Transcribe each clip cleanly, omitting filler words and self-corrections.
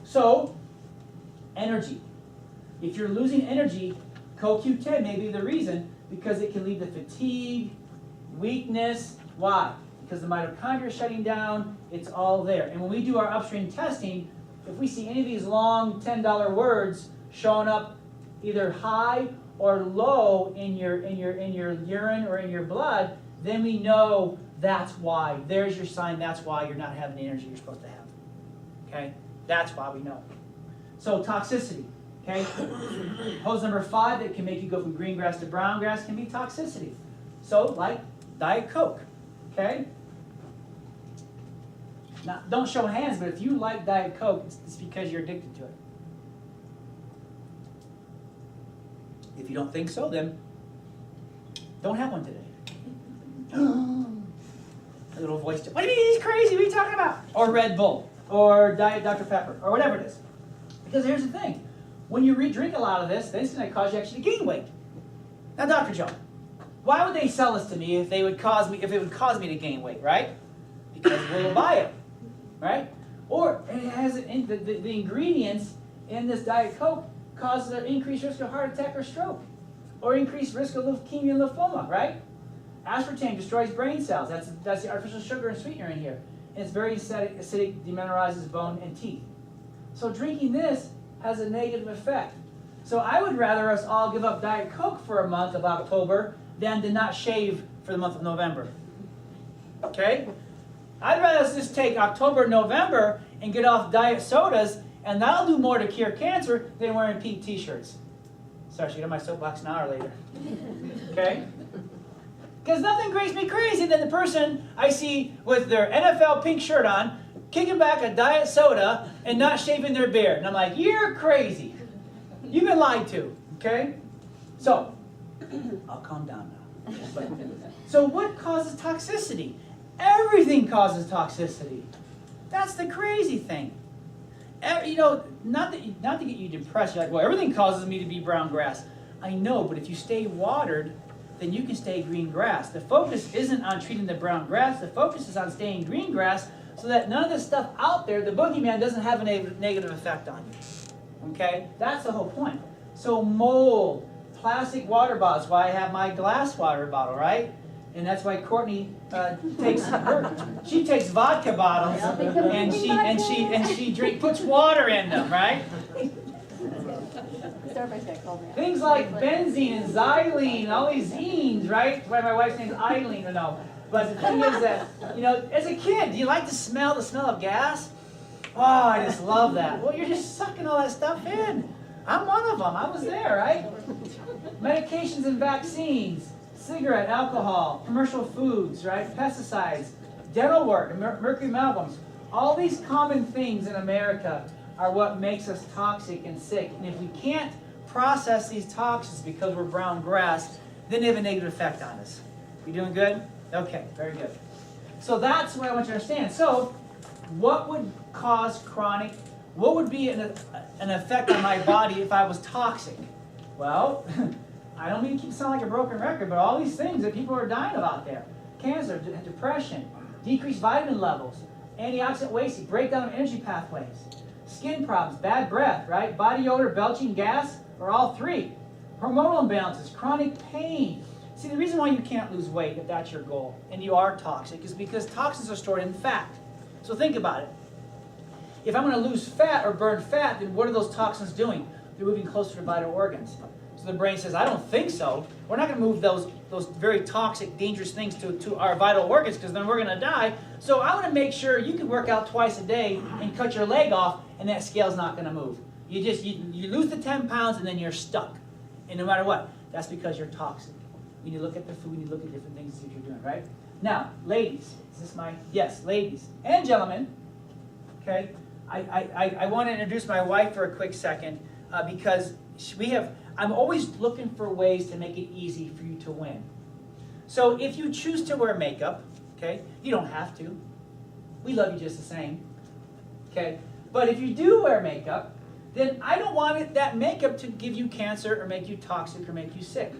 So, energy. If you're losing energy, CoQ10 may be the reason, because it can lead to fatigue, weakness. Why? Because the mitochondria is shutting down. It's all there. And when we do our upstream testing, if we see any of these long $10 words showing up either high or low in your urine or in your blood, then we know that's why. There's your sign. That's why you're not having the energy you're supposed to have. Okay? That's why we know. So toxicity. Okay? Hose number 5 that can make you go from green grass to brown grass can be toxicity. So, like Diet Coke. Okay? Now, don't show hands, but if you like Diet Coke, it's because you're addicted to it. If you don't think so, then don't have one today. A little voice. What do you mean he's crazy? What are you talking about? Or Red Bull, or Diet Dr. Pepper, or whatever it is. Because here's the thing. When you drink a lot of this, then it's going to cause you actually to gain weight. Now, Dr. Joe, why would they sell this to me if it would cause me to gain weight, right? Because we'll buy it, right? Or it has the ingredients in this Diet Coke causes an increased risk of heart attack or stroke, or increased risk of leukemia and lymphoma, right? Aspartame destroys brain cells. That's the artificial sugar and sweetener in here. And it's very acidic, demineralizes bone and teeth. So drinking this has a negative effect. So I would rather us all give up Diet Coke for a month of October than to not shave for the month of November. Okay? I'd rather us just take October, November, and get off diet sodas, and that'll do more to cure cancer than wearing pink t-shirts. Sorry, I should get on my soapbox an hour later. Okay? Because nothing makes me crazy than the person I see with their NFL pink shirt on, kicking back a diet soda, and not shaving their beard. And I'm like, you're crazy. You've been lied to. Okay? So, I'll calm down now. So what causes toxicity? Everything causes toxicity. That's the crazy thing. You know, not to get you depressed. You're like, well, everything causes me to be brown grass. I know, but if you stay watered, then you can stay green grass. The focus isn't on treating the brown grass. The focus is on staying green grass so that none of this stuff out there, the boogeyman, doesn't have a negative effect on you. Okay? That's the whole point. So mold, plastic water bottles, why I have my glass water bottle, right? And that's why Courtney takes vodka bottles and she puts water in them, right? Things like benzene and xylene and all these zenes, right? That's why my wife's name is Eileen, no. But the thing is that, you know, as a kid, do you like to smell the smell of gas? Oh, I just love that. Well, you're just sucking all that stuff in. I'm one of them. I was there, right? Medications and vaccines, cigarette, alcohol, commercial foods, right? Pesticides, dental work, mercury amalgams. All these common things in America are what makes us toxic and sick. And if we can't process these toxins because we're brown grass, then they have a negative effect on us. You doing good? Okay, very good. So that's what I want you to understand. So what would cause chronic, what would be an effect on my body if I was toxic? Well, I don't mean to sound like a broken record, but all these things that people are dying of out there. Cancer, depression, decreased vitamin levels, antioxidant wasting, breakdown of energy pathways, skin problems, bad breath, right? Body odor, belching, gas, or all three. Hormonal imbalances, chronic pain. See, the reason why you can't lose weight, if that's your goal, and you are toxic, is because toxins are stored in fat. So think about it. If I'm going to lose fat or burn fat, then what are those toxins doing? They're moving closer to vital organs. So the brain says, I don't think so. We're not going to move those very toxic, dangerous things to our vital organs because then we're going to die. So I want to make sure you can work out twice a day and cut your leg off, and that scale's not going to move. You lose the 10 pounds, and then you're stuck. And no matter what, that's because you're toxic. We need to look at the food. We need to look at different things to see if you're doing right. Now, ladies, is this my, yes, ladies and gentlemen, okay, I want to introduce my wife for a quick second because I'm always looking for ways to make it easy for you to win. So if you choose to wear makeup, okay, you don't have to. We love you just the same, okay? But if you do wear makeup, then I don't want that makeup to give you cancer or make you toxic or make you sick.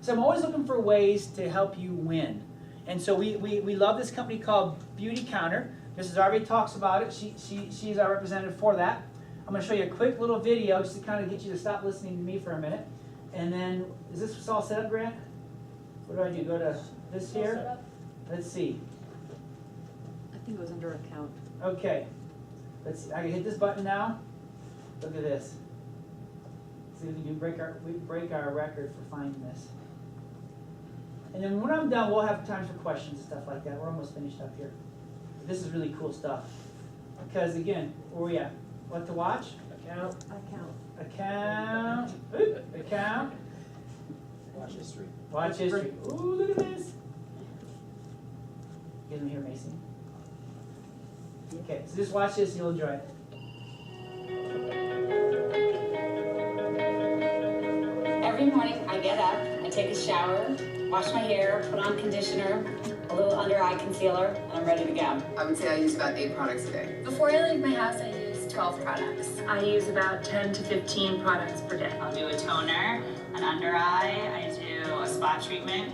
So I'm always looking for ways to help you win. And so we love this company called Beauty Counter. Mrs. Arby talks about it. She's our representative for that. I'm going to show you a quick little video just to kind of get you to stop listening to me for a minute. And then, is this all set up, Grant? What do I do? Go to this here? Let's see. I think it was under account. Okay. Let's see. I can hit this button now. Look at this. See if we can break our record for finding this. And then when I'm done, we'll have time for questions and stuff like that. We're almost finished up here. This is really cool stuff. Because again, where are we at? What to watch? Account. Account. Oop, account. Watch history. Watch history. Ooh, look at this. Get in here, Mason. Okay, so just watch this, you'll enjoy it. Every morning I get up, I take a shower, wash my hair, put on conditioner, a little under eye concealer, and I'm ready to go. I would say I use about 8 products a day. Before I leave my house, I use 12 products. I use about 10 to 15 products per day. I'll do a toner, an under eye, I do a spot treatment.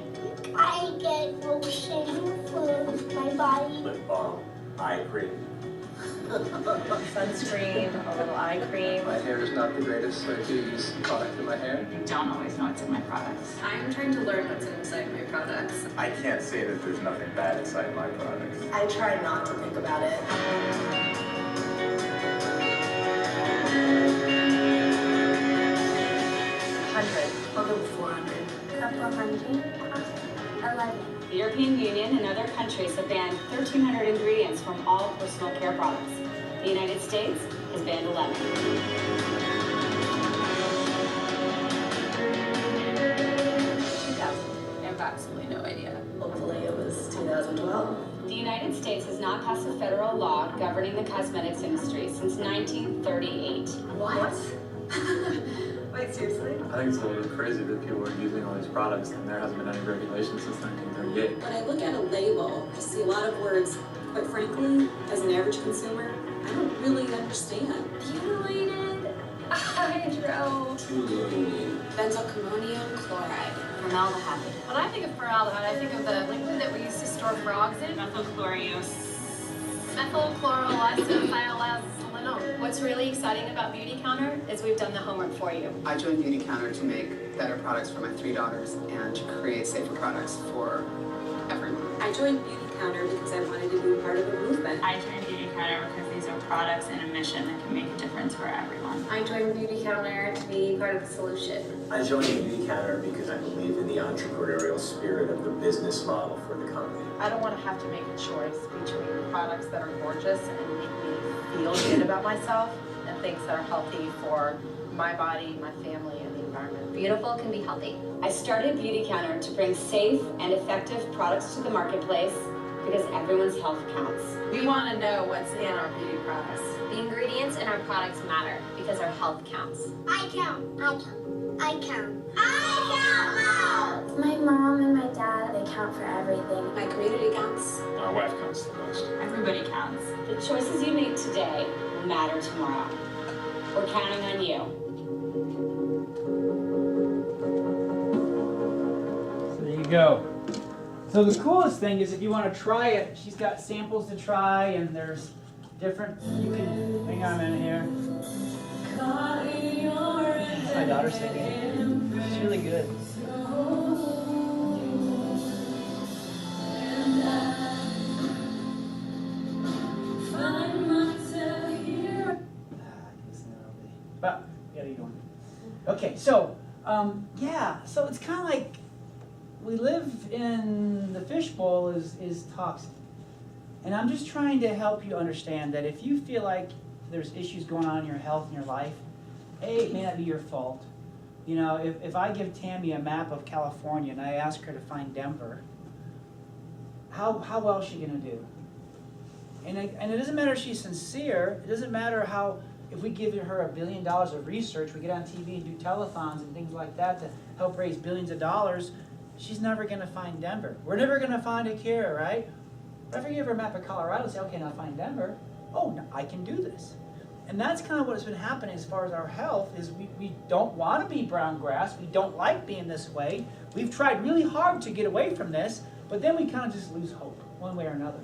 I get lotion for my body. Lip balm, eye cream. Sunscreen, a little eye cream. My hair is not the greatest, so I do use product in my hair. You don't always know what's in my products. I'm trying to learn what's inside my products. I can't say that there's nothing bad inside my products. I try not to think about it. I'll go with 400. Couple hundred. 11. The European Union and other countries have banned 1,300 ingredients from all personal care products. The United States has banned 11. 2000. I have absolutely no idea. Hopefully it was 2012. The United States has not passed a federal law governing the cosmetics industry since 1938. What? Wait, seriously? I think it's a little bit crazy that people are using all these products and there hasn't been any regulation since 1938. When I look at a label, I see a lot of words. Quite frankly, as an average consumer, I don't really understand. Butylated hydro. Benzalkonium chloride. Formaldehyde. When I think of formaldehyde, I think of the liquid that we used to store frogs in. Methylchlorolysothioacetanol. What's really exciting about Beauty Counter is we've done the homework for you. I joined Beauty Counter to make better products for my 3 daughters and to create safer products for everyone. I joined Beauty Counter because I wanted to be part of a movement. I joined Beauty Counter because these are products and a mission that can make a difference for everyone. I joined Beauty Counter to be part of the solution. I joined the Beauty Counter because I believe in the entrepreneurial spirit of the business model for the company. I don't want to have to make a choice between products that are gorgeous and make me feel good about myself and things that are healthy for my body, my family, and the environment. Beautiful can be healthy. I started Beauty Counter to bring safe and effective products to the marketplace because everyone's health counts. We want to know what's in our beauty products. The ingredients in our products matter because our health counts. I count. My mom and my dad, they count for everything. My community counts. My wife counts the most. Everybody counts. The choices you make today will matter tomorrow. We're counting on you. So there you go. So the coolest thing is if you want to try it, she's got samples to try and there's different, you can, hang on a minute here. That's my daughter singing. She's really good. But, yeah, you're going. Okay, so, yeah, so it's kind of like we live in the fishbowl is toxic. And I'm just trying to help you understand that if you feel like there's issues going on in your health and your life, A, it may not be your fault. You know, if I give Tammy a map of California and I ask her to find Denver, how well is she going to do? And it doesn't matter if she's sincere. It doesn't matter how, if we give her $1 billion of research, we get on TV and do telethons and things like that to help raise billions of dollars, she's never going to find Denver. We're never going to find a cure, right? But if I give her a map of Colorado and say, okay, now find Denver, oh, no, I can do this. And that's kind of what's been happening as far as our health is we don't want to be brown grass. We don't like being this way. We've tried really hard to get away from this, but then we kind of just lose hope one way or another.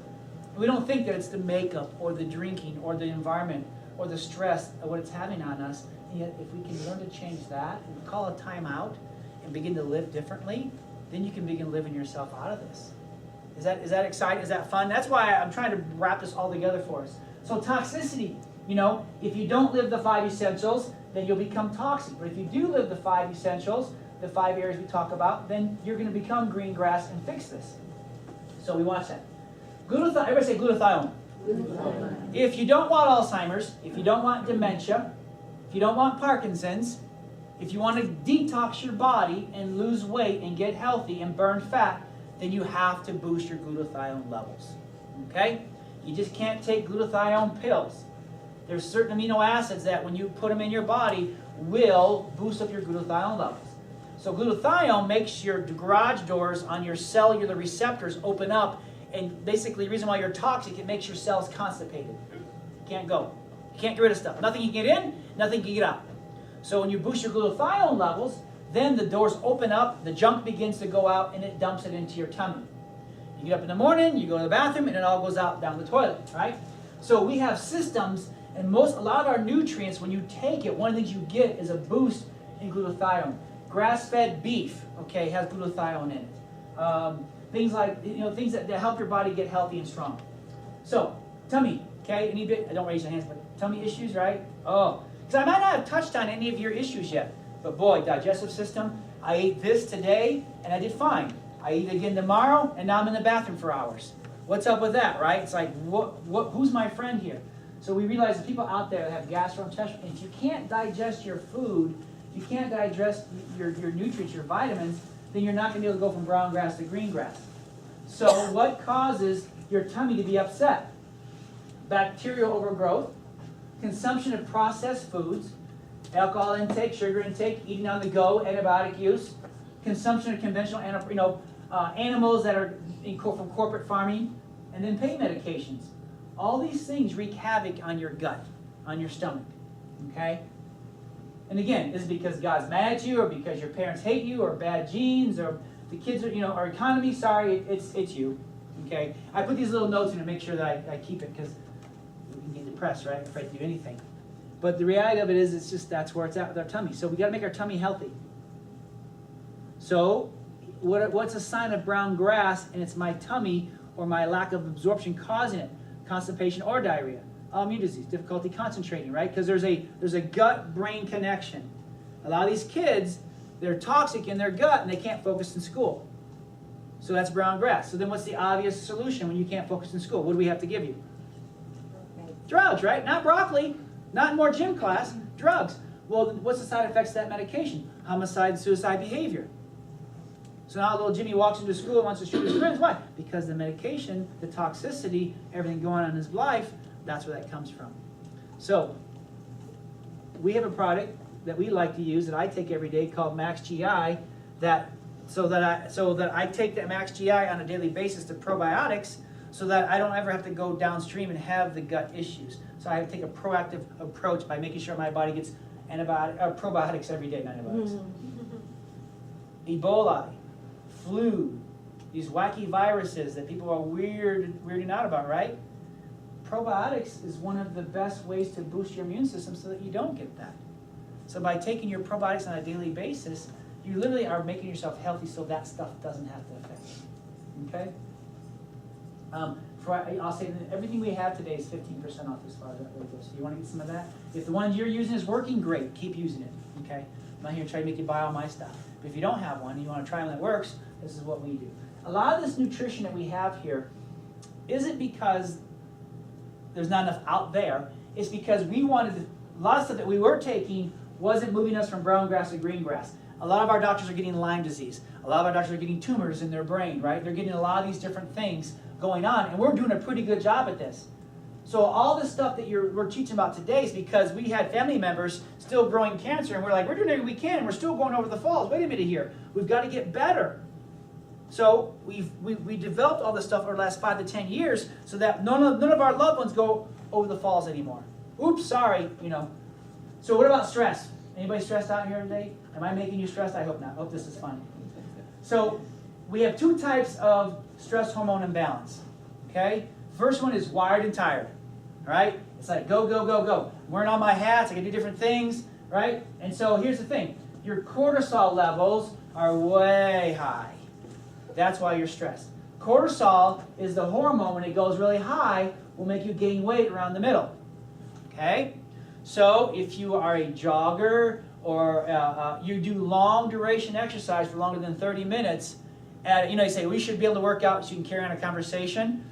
We don't think that it's the makeup or the drinking or the environment or the stress of what it's having on us. And yet, if we can learn to change that and call a time out and begin to live differently, then you can begin living yourself out of this. Is that exciting? Is that fun? That's why I'm trying to wrap this all together for us. So toxicity, if you don't live the 5 essentials, then you'll become toxic. But if you do live the 5 essentials, the 5 areas we talk about, then you're going to become green grass and fix this. So we watch that. Glutathione, everybody say glutathione. Glutathione. If you don't want Alzheimer's, if you don't want dementia, if you don't want Parkinson's, if you want to detox your body and lose weight and get healthy and burn fat, then you have to boost your glutathione levels. Okay? You just can't take glutathione pills. There's certain amino acids that when you put them in your body will boost up your glutathione levels. So glutathione makes your garage doors on your cellular receptors open up, and basically the reason why you're toxic, it makes your cells constipated. You can't go. You can't get rid of stuff. Nothing can get in, nothing can get out. So when you boost your glutathione levels, then the doors open up, the junk begins to go out, and it dumps it into your tummy. You get up in the morning, you go to the bathroom, and it all goes out down the toilet, right? So we have systems, and a lot of our nutrients, when you take it, one of the things you get is a boost in glutathione. Grass-fed beef, okay, has glutathione in it. Things like, things that help your body get healthy and strong. So, tummy, okay, don't raise your hands, but tummy issues, right? Oh, because I might not have touched on any of your issues yet, but boy, digestive system, I ate this today, and I did fine. I eat again tomorrow, and now I'm in the bathroom for hours. What's up with that, right? It's like, who's my friend here? So we realize that people out there that have gastrointestinal, if you can't digest your food, if you can't digest your nutrients, your vitamins, then you're not going to be able to go from brown grass to green grass. So what causes your tummy to be upset? Bacterial overgrowth, consumption of processed foods, alcohol intake, sugar intake, eating on the go, antibiotic use, consumption of conventional animals that are from corporate farming, and then pain medications. All these things wreak havoc on your gut, on your stomach. Okay? And again, is it because God's mad at you, or because your parents hate you, or bad genes, or the kids are, our economy? Sorry, it's you. Okay? I put these little notes in to make sure that I keep it, because we can get depressed, right? Afraid to do anything. But the reality of it is, it's just that's where it's at with our tummy. So we got to make our tummy healthy. So what's a sign of brown grass, and it's my tummy or my lack of absorption causing it? Constipation or diarrhea. Autoimmune disease, difficulty concentrating, right? Because there's a gut-brain connection. A lot of these kids, they're toxic in their gut and they can't focus in school. So that's brown grass. So then what's the obvious solution when you can't focus in school? What do we have to give you? Drugs, right? Not broccoli, not more gym class, drugs. Well, what's the side effects of that medication? Homicide and suicide behavior. So now little Jimmy walks into school and wants to shoot his friends. Why? Because the medication, the toxicity, everything going on in his life, that's where that comes from. So we have a product that we like to use that I take every day called Max GI. So that I take that Max GI on a daily basis to probiotics, so that I don't ever have to go downstream and have the gut issues. So I have to take a proactive approach by making sure my body gets probiotics every day, not antibiotics. Ebola, flu, these wacky viruses that people are weirding out about, right? Probiotics is one of the best ways to boost your immune system so that you don't get that. So by taking your probiotics on a daily basis, you literally are making yourself healthy so that stuff doesn't have to affect you. Okay? I'll say that everything we have today is 15% off as far as that goes. So you want to get some of that? If the one you're using is working, great. Keep using it. Okay? I'm not here to try to make you buy all my stuff. But if you don't have one and you want to try one that works, this is what we do. A lot of this nutrition that we have here isn't because there's not enough out there. It's because we wanted a lot of stuff that we were taking wasn't moving us from brown grass to green grass. A lot of our doctors are getting Lyme disease. A lot of our doctors are getting tumors in their brain, right? They're getting a lot of these different things going on, and we're doing a pretty good job at this. So all this stuff that we're teaching about today is because we had family members still growing cancer, and we're like, we're doing everything we can, and we're still going over the falls. Wait a minute here. We've got to get better. So we developed all this stuff over the last 5 to 10 years so that none of our loved ones go over the falls anymore. Oops, sorry, So what about stress? Anybody stressed out here today? Am I making you stressed? I hope not. I hope this is fun. So we have 2 types of stress hormone imbalance. Okay? First one is wired and tired. right? It's like go, go, go, go. I'm wearing all my hats, I can do different things, right? And so here's the thing. Your cortisol levels are way high. That's why you're stressed. Cortisol is the hormone, when it goes really high, will make you gain weight around the middle. Okay? So if you are a jogger or you do long duration exercise for longer than 30 minutes, and you say, we should be able to work out so you can carry on a conversation.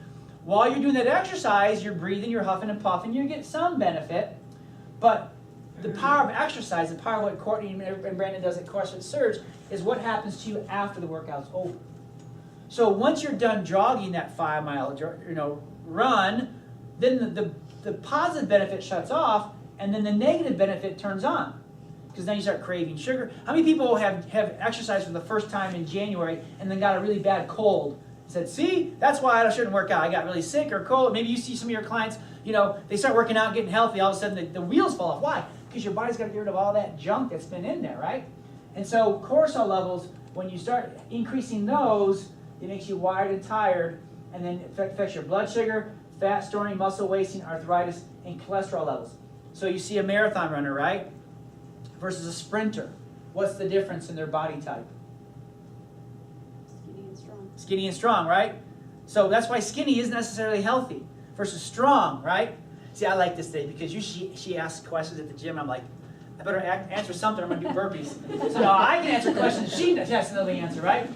While you're doing that exercise, you're breathing, you're huffing and puffing, you get some benefit. But the power of exercise, the power of what Courtney and Brandon does at CrossFit Surge, is what happens to you after the workout's over. So once you're done jogging that 5 mile run, then the positive benefit shuts off, and then the negative benefit turns on. Because then you start craving sugar. How many people have exercised for the first time in January and then got a really bad cold? Said, see, that's why I shouldn't work out. I got really sick or cold. Maybe you see some of your clients, they start working out, getting healthy, all of a sudden the wheels fall off. Why? Because your body's got to get rid of all that junk that's been in there, right? And so cortisol levels, when you start increasing those, it makes you wired and tired, and then it affects your blood sugar, fat storing, muscle wasting, arthritis, and cholesterol levels. So you see a marathon runner, right? Versus a sprinter. What's the difference in their body type? Skinny and strong. Skinny and strong, right? So that's why skinny isn't necessarily healthy versus strong, right? See, I like this day because she asks questions at the gym. I'm like, I better answer something. I'm going to do burpees. So now I can answer questions she has to know the answer, right?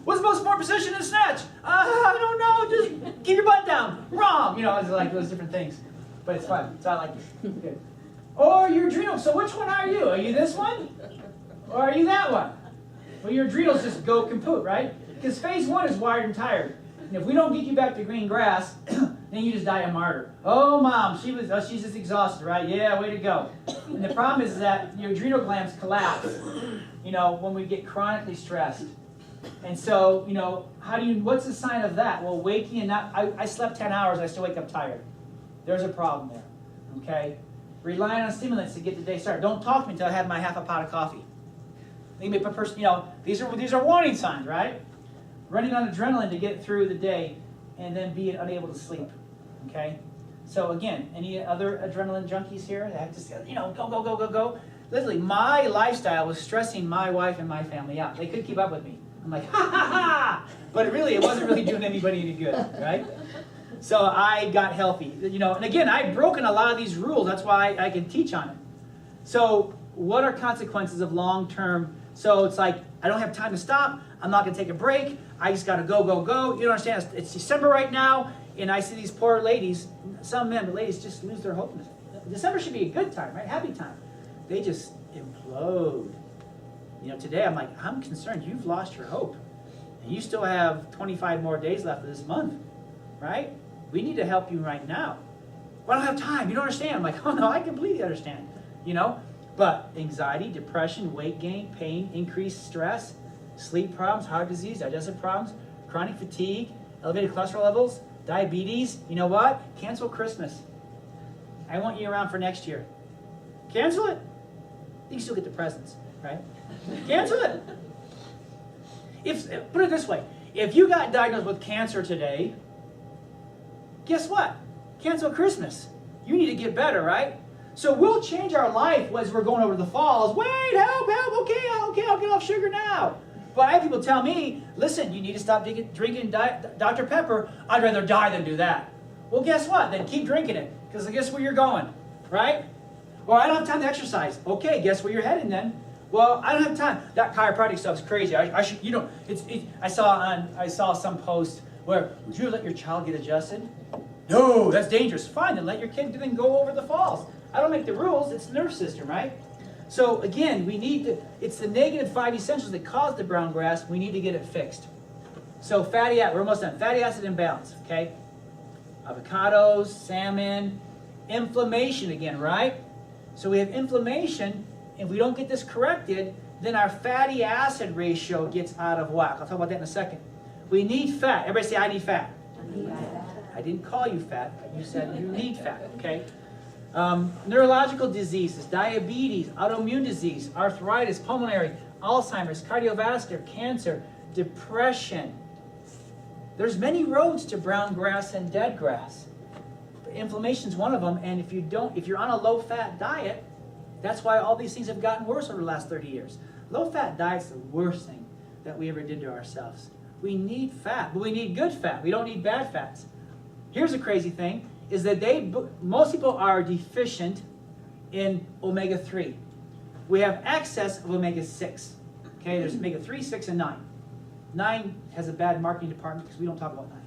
What's the most important position in snatch? I don't know. Just keep your butt down. Wrong. It's like those different things. But it's fun. So I like it. Good. Or your adrenals. So which one are you? Are you this one? Or are you that one? Well, your adrenals just go kaput, right? Because phase 1 is wired and tired. And if we don't get you back to green grass, then you just die a martyr. Oh, mom, she's just exhausted, right? Yeah, way to go. And the problem is that your adrenal glands collapse, when we get chronically stressed. And so, what's the sign of that? Well, waking and I slept 10 hours, I still wake up tired. There's a problem there, okay? Relying on stimulants to get the day started. Don't talk to me until I have my half a pot of coffee. These are warning signs, right? Running on adrenaline to get through the day and then being unable to sleep, okay? So again, any other adrenaline junkies here that have to, go, go, go, go, go? Literally, my lifestyle was stressing my wife and my family out. They couldn't keep up with me. I'm like, ha, ha, ha! But it wasn't really doing anybody any good, right? So I got healthy, and again, I've broken a lot of these rules. That's why I can teach on it. So what are consequences of long-term? So it's like, I don't have time to stop. I'm not going to take a break. I just got to go, go, go. You don't understand. It's December right now, and I see these poor ladies, some men, but ladies just lose their hope. December should be a good time, right? Happy time. They just implode. Today I'm like, I'm concerned you've lost your hope. And you still have 25 more days left of this month, right? We need to help you right now. Well, I don't have time. You don't understand. I'm like, oh no, I completely understand. But anxiety, depression, weight gain, pain, increased stress, sleep problems, heart disease, digestive problems, chronic fatigue, elevated cholesterol levels, diabetes. You know what? Cancel Christmas. I want you around for next year. Cancel it. You can still get the presents, right? Cancel it. Put it this way. If you got diagnosed with cancer today, guess what? Cancel Christmas. You need to get better, right? So we'll change our life as we're going over the falls. Wait, help, okay, I'll get off sugar now. But I have people tell me, listen, you need to stop drinking Dr. Pepper. I'd rather die than do that. Well, guess what? Then keep drinking it, because guess where you're going, right? Or I don't have time to exercise. Okay, guess where you're heading then? Well, I don't have time. That chiropractic stuff is crazy. I saw some post where, would you let your child get adjusted? No, that's dangerous. Fine, then let your kid then go over the falls. I don't make the rules. It's the nervous system, right? So again, it's the -5 essentials that cause the brown grass. We need to get it fixed. So we're almost done. Fatty acid imbalance, okay? Avocados, salmon, inflammation again, right? So we have inflammation. If we don't get this corrected, then our fatty acid ratio gets out of whack. I'll talk about that in a second. We need fat. Everybody say, I need fat. I didn't call you fat, but you said you need fat, okay? Neurological diseases, diabetes, autoimmune disease, arthritis, pulmonary, Alzheimer's, cardiovascular, cancer, depression. There's many roads to brown grass and dead grass. inflammation is one of them, and if you're on a low-fat diet, that's why all these things have gotten worse over the last 30 years. Low-fat diet's the worst thing that we ever did to ourselves. We need fat, but we need good fat. We don't need bad fats. Here's a crazy thing, is that most people are deficient in omega-3. We have excess of omega-6. Okay, there's omega-3, 6, and 9. 9 has a bad marketing department because we don't talk about 9.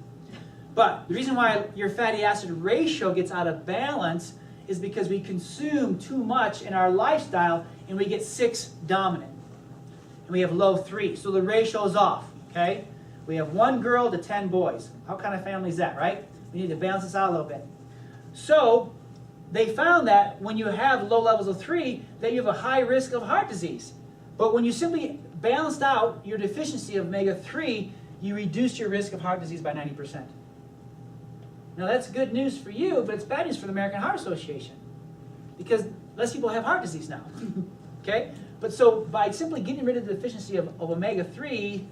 But the reason why your fatty acid ratio gets out of balance is because we consume too much in our lifestyle and we get 6 dominant. And we have low 3, so the ratio is off, okay? We have 1 girl to 10 boys. How kind of family is that, right? We need to balance this out a little bit. So they found that when you have low levels of 3, that you have a high risk of heart disease. But when you simply balanced out your deficiency of omega-3, you reduce your risk of heart disease by 90%. Now that's good news for you, but it's bad news for the American Heart Association, because less people have heart disease now. Okay? But so by simply getting rid of the deficiency of omega-3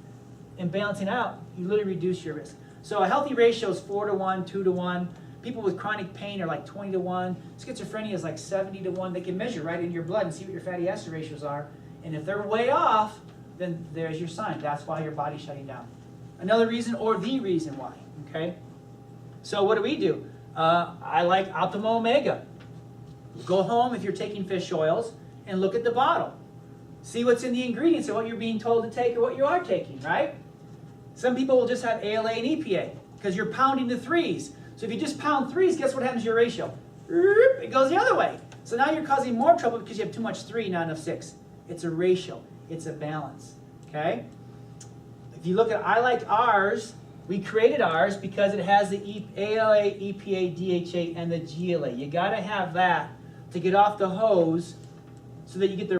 and balancing out, you literally reduce your risk. So a healthy ratio is 4 to 1, 2 to 1. People with chronic pain are like 20 to 1. Schizophrenia is like 70 to 1. They can measure right in your blood and see what your fatty acid ratios are. And if they're way off, then there's your sign. That's why your body's shutting down. Another reason, or the reason why, okay? So what do? I like Optimal Omega. Go home if you're taking fish oils and look at the bottle. See what's in the ingredients and what you're being told to take or what you are taking, right? Some people will just have ALA and EPA because you're pounding the 3s. So if you just pound 3s, guess what happens to your ratio? It goes the other way. So now you're causing more trouble because you have too much 3, not enough 6. It's a ratio. It's a balance, okay? If you look at I Like Ours, we created ours because it has the ALA, EPA, DHA, and the GLA. You got to have that to get off the hose so that you get the